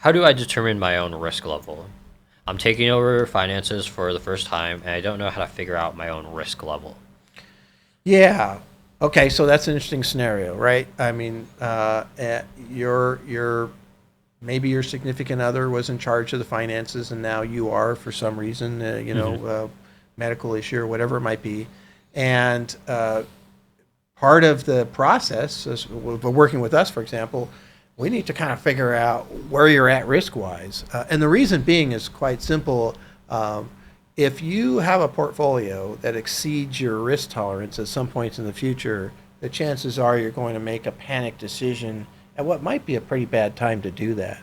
How do I determine my own risk level? I'm taking over finances for the first time, and I don't know how to figure out my own risk level. Yeah. Okay, so that's an interesting scenario, right? I mean, your maybe your significant other was in charge of the finances, and now you are for some reason, Hmm. medical issue or whatever it might be, and part of the process is working with us, for example. We need to kind of figure out where you're at risk wise, and the reason being is quite simple. Um, if you have a portfolio that exceeds your risk tolerance at some points in the future, the chances are you're going to make a panic decision at what might be a pretty bad time to do that.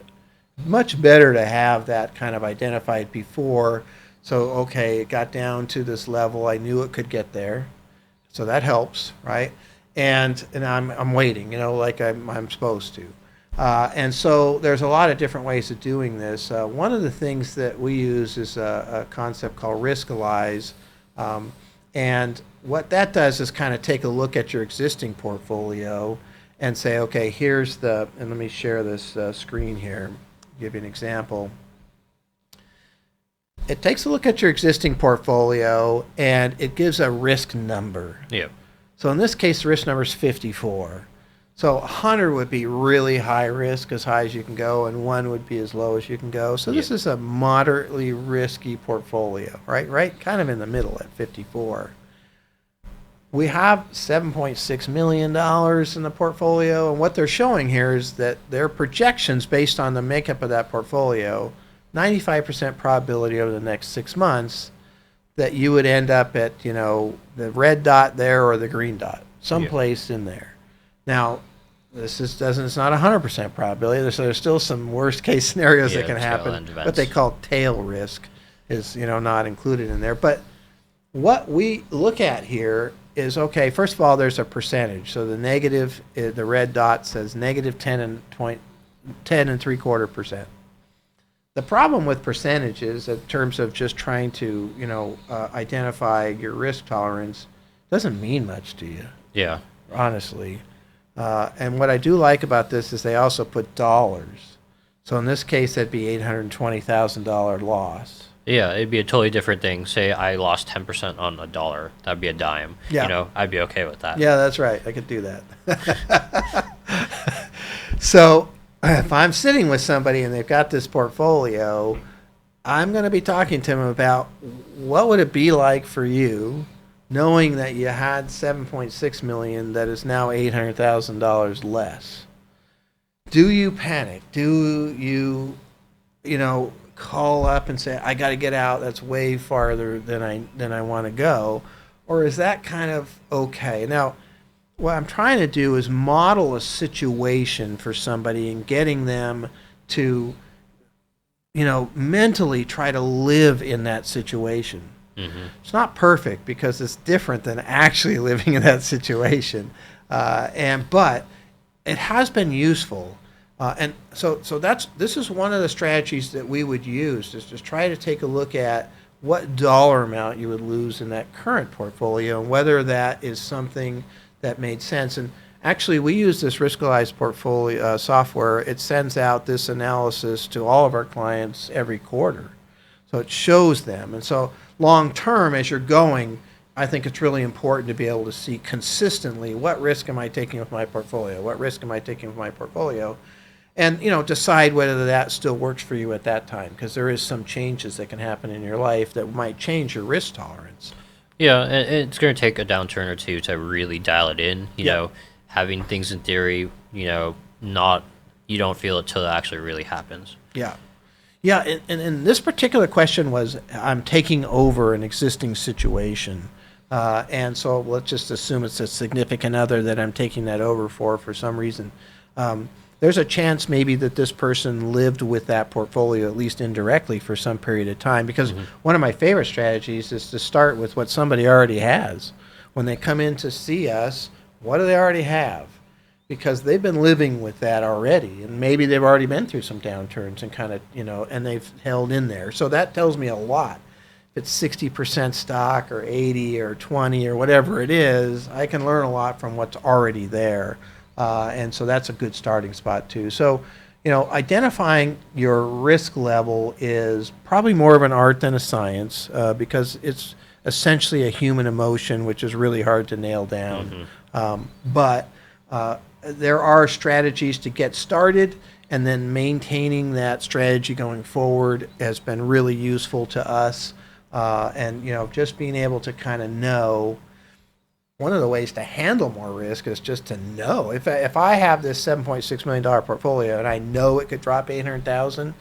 Much better to have that kind of identified before. So, okay, it got down to this level. I knew it could get there. So that helps, right? And I'm waiting, like I'm supposed to. And so there's a lot of different ways of doing this. One of the things that we use is a concept called Riskalyze. Um, and what that does is kind of take a look at your existing portfolio and say, okay, and let me share this screen here, give you an example. It takes a look at your existing portfolio and it gives a risk number. Yep. So in this case, the risk number is 54. So 100 would be really high risk, as high as you can go, and 1 would be as low as you can go. So this Yep. is a moderately risky portfolio, right? Right, kind of in the middle at 54. We have $7.6 million in the portfolio, and what they're showing here is that their projections based on the makeup of that portfolio, 95% probability over the next 6 months that you would end up at, the red dot there or the green dot, Yep. someplace in there. Now, it's not 100% probability. There's still some worst case scenarios that Yeah, can tail happen. end What they events. call tail risk is, not included in there. But what we look at here is, okay, first of all, there's a percentage. So the red dot says negative 10.3%. The problem with percentages in terms of just trying to, identify your risk tolerance doesn't mean much to you, Yeah. honestly. And what I do like about this is they also put dollars. So in this case, that'd be $820,000 loss. Yeah, it'd be a totally different thing. Say I lost 10% on a dollar. That'd be a dime. Yeah, I'd be okay with that. yeah, that's right. I could do that. So if I'm sitting with somebody and they've got this portfolio, I'm going to be talking to them about what would it be like for you knowing that you had 7.6 million that is now $800,000 less. Do you panic? Do you, call up and say, I got to get out, that's way farther than I want to go? Or is that kind of okay? Now, what I'm trying to do is model a situation for somebody and getting them to, mentally try to live in that situation. Hmm. It's not perfect because it's different than actually living in that situation, but it has been useful, and so this is one of the strategies that we would use is just try to take a look at what dollar amount you would lose in that current portfolio and whether that is something that made sense. And actually, we use this Riskalyze portfolio software. It sends out this analysis to all of our clients every quarter. So it shows them. And so long term, as you're going, I think it's really important to be able to see consistently what risk am I taking with my portfolio? What risk am I taking with my portfolio? And decide whether that still works for you at that time, because there is some changes that can happen in your life that might change your risk tolerance. Yeah, and it's going to take a downturn or two to really dial it in. Yep. Having things in theory, not you don't feel it till it actually really happens. Yeah. Yeah, and this particular question was, I'm taking over an existing situation. And so let's just assume it's a significant other that I'm taking that over for some reason. There's a chance maybe that this person lived with that portfolio, at least indirectly, for some period of time. Because Hmm. one of my favorite strategies is to start with what somebody already has. When they come in to see us, what do they already have? Because they've been living with that already, and maybe they've already been through some downturns and kind of, and they've held in there. So that tells me a lot. If it's 60% stock or 80 or 20 or whatever it is, I can learn a lot from what's already there. And so that's a good starting spot too. So, identifying your risk level is probably more of an art than a science, because it's essentially a human emotion, which is really hard to nail down. But there are strategies to get started, and then maintaining that strategy going forward has been really useful to us. And just being able to kind of know. One of the ways to handle more risk is just to know if I have this $7.6 million portfolio and I know it could drop 800,000,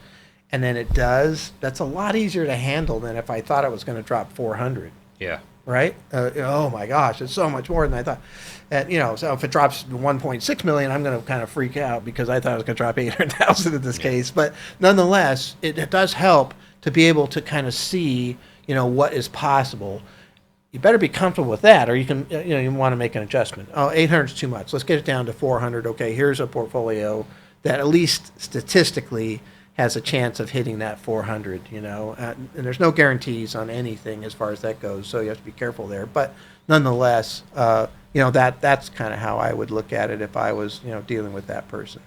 and then it does. That's a lot easier to handle than if I thought it was going to drop 400. Yeah. Right? Oh my gosh, it's so much more than I thought. And so if it drops 1.6 million, I'm going to kind of freak out because I thought it was going to drop 800,000 in this case. But nonetheless, it does help to be able to kind of see what is possible. You better be comfortable with that, or you can, you want to make an adjustment. Oh, 800 is too much. Let's get it down to 400. Okay, here's a portfolio that at least statistically has a chance of hitting that 400. And there's no guarantees on anything as far as that goes, so you have to be careful there. But nonetheless, that's kind of how I would look at it if I was, dealing with that person.